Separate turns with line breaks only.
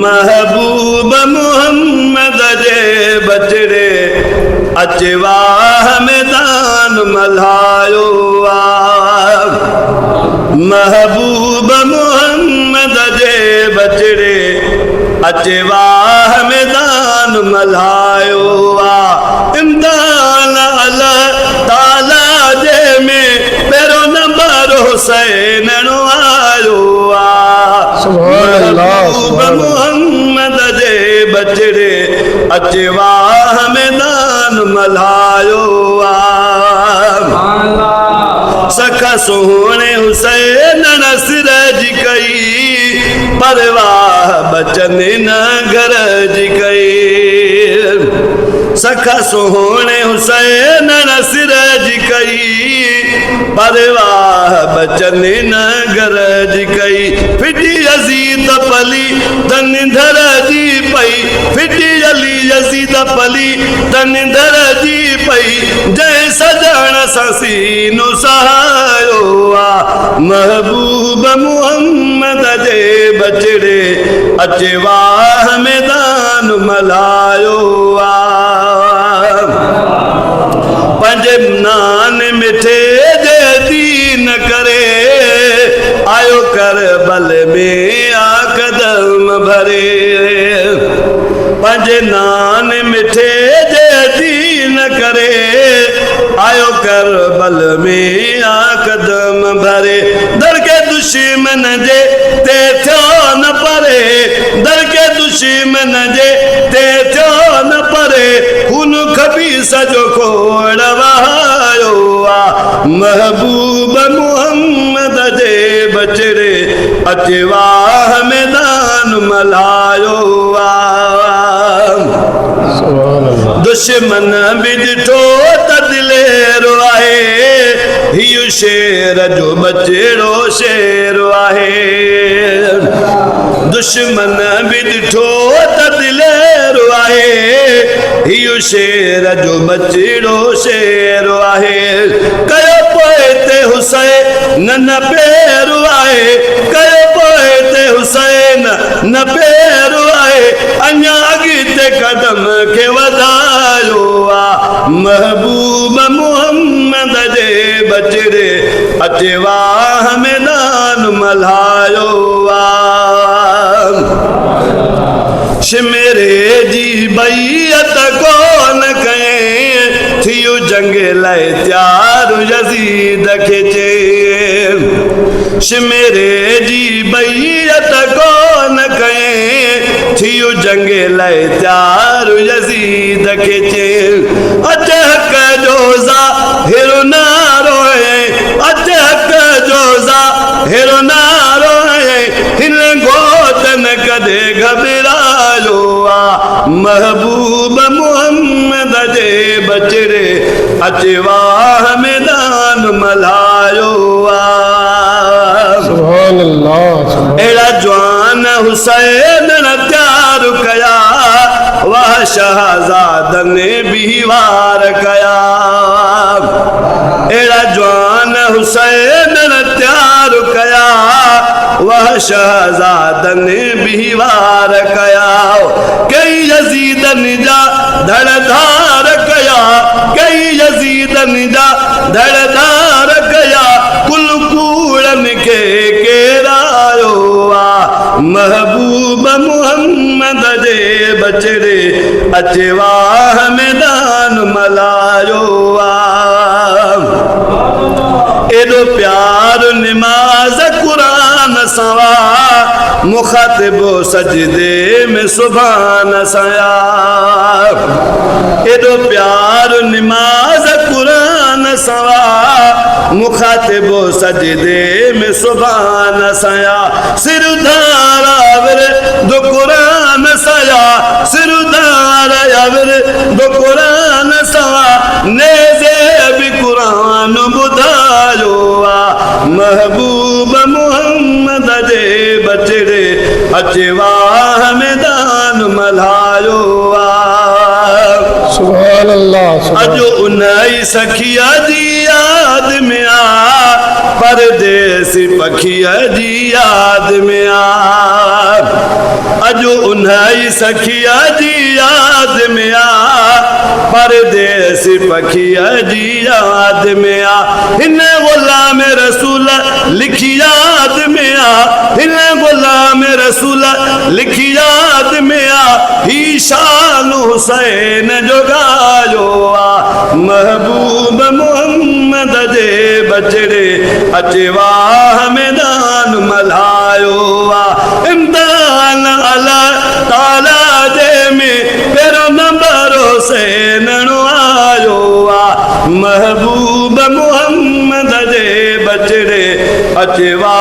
महबूब मोहम्मद जे बचड़े अचवाह मैदान मल्हायो महबूब मोहम्मद जे बचड़े अचवाह मैदान मल्हायो इम्दान अल्लाह ताला जे में पहिरों नंबर हुसैन आयो महबूब मोहम्मद जे बचड़े अचवाह मैदान मल्हायो सखा सोहणे हुसैन नसर जी कई परवाह बचन न घर जी कई सखा सोहणे हुसैन नसर जी कई परवाह बचन न घर जी कई फिटी यजीद पली तन धर जी पई फिटी अली यजीद पली तन धर जी पई जय सजण ससीनो सहायो महबूब मोहम्मद जे बचड़े अचवाह मैदान मल्हायो पंजे नान मिठे जे दीन करे आयो करबल में आ कदम भरे पंजे नान मिठे जे दीन करे आयो करबल में आ कदम भरे दर के दुश्मन जे ते थियो न परे दर के दुश्मन जे ते थियो न परे खून खबी सजो खोड़ वहायो महबूब मोहम्मद जे बचड़े अचवाह मैदान मल्हायो दुश्मन भी ॾिठो त दिलेरो आहे हियो शेर जो बचड़ो शेर आहे दुश्मन भी ॾिठो त दिलेरो आहे हियो शेर जो बचड़ो शेर आहे कयो पोइ ते हुसैन न पेरो आहे कयो पोइ ते हुसैन न पेरो आहे अञा अॻिते कदम खे वधायो महबूब मोहम्मद जे बचड़े अचवाह मैदान मल्हायो शिमरे जी बैयत कोन कयईं थियो जंग लाइ तयार यजीद खे चई शिमरे जी बैयत कोन कयईं थियो जंग लाइ तयार यजीद खे चई अच हक़ जो ज़ाहिर नारो है अच हक़ जो ज़ाहिर नारो है हिन गोतन कदे घबरायो महबूब मोहम्मद जे बचड़े अचवाह मैदान मल्हायो सुभान अल्लाह एड़ा जवान हुसैन न तयार कया वाह शहजादन ने भी वार कया एड़ा जवान हुसैन न तयार कया वह शहजादन ने भी वार कया कई यजीदन जा धड़धार कया कई यजीदन जा धड़धार कया कुल कूड़न के केरायो महबूब मोहम्मद जे बचड़े अचवाह मैदान मल्हायो एडो प्यार निमाज कुरान सवा मुखातिबो सजदे में सुभान सया एडो प्यार निमाज कुरान सवा मुखातिबो सजदे में सुभान सया सिरधारा वर दो कुरान सया सिरधारा वर दो कुरान सवा नेज़े भी कुरान बुधायो महबूब मोहम्मद जे बचड़े अचवाह मैदान मल्हायो सुभान अल्लाह अजो उन्हई सखिया जी याद में आ परदेसी पखीअ जी याद में आ अजु उन्हई सखीअ जी याद में आ परदेसी पखीअ जी याद में आ हिन गुलाम रसूल लिखी याद में आ हिन गुलाम रसूल लिखी याद में आ ही शान हुसैन जो गायो आ महबूब मोहम्मद जे बचड़े अचवा मैदान मल्हायो आ इम्तिहान अल्लाह ताला जे में पहिरों नंबर हुसैन आयो आ महबूब मोहम्मद जे बचड़े अचवा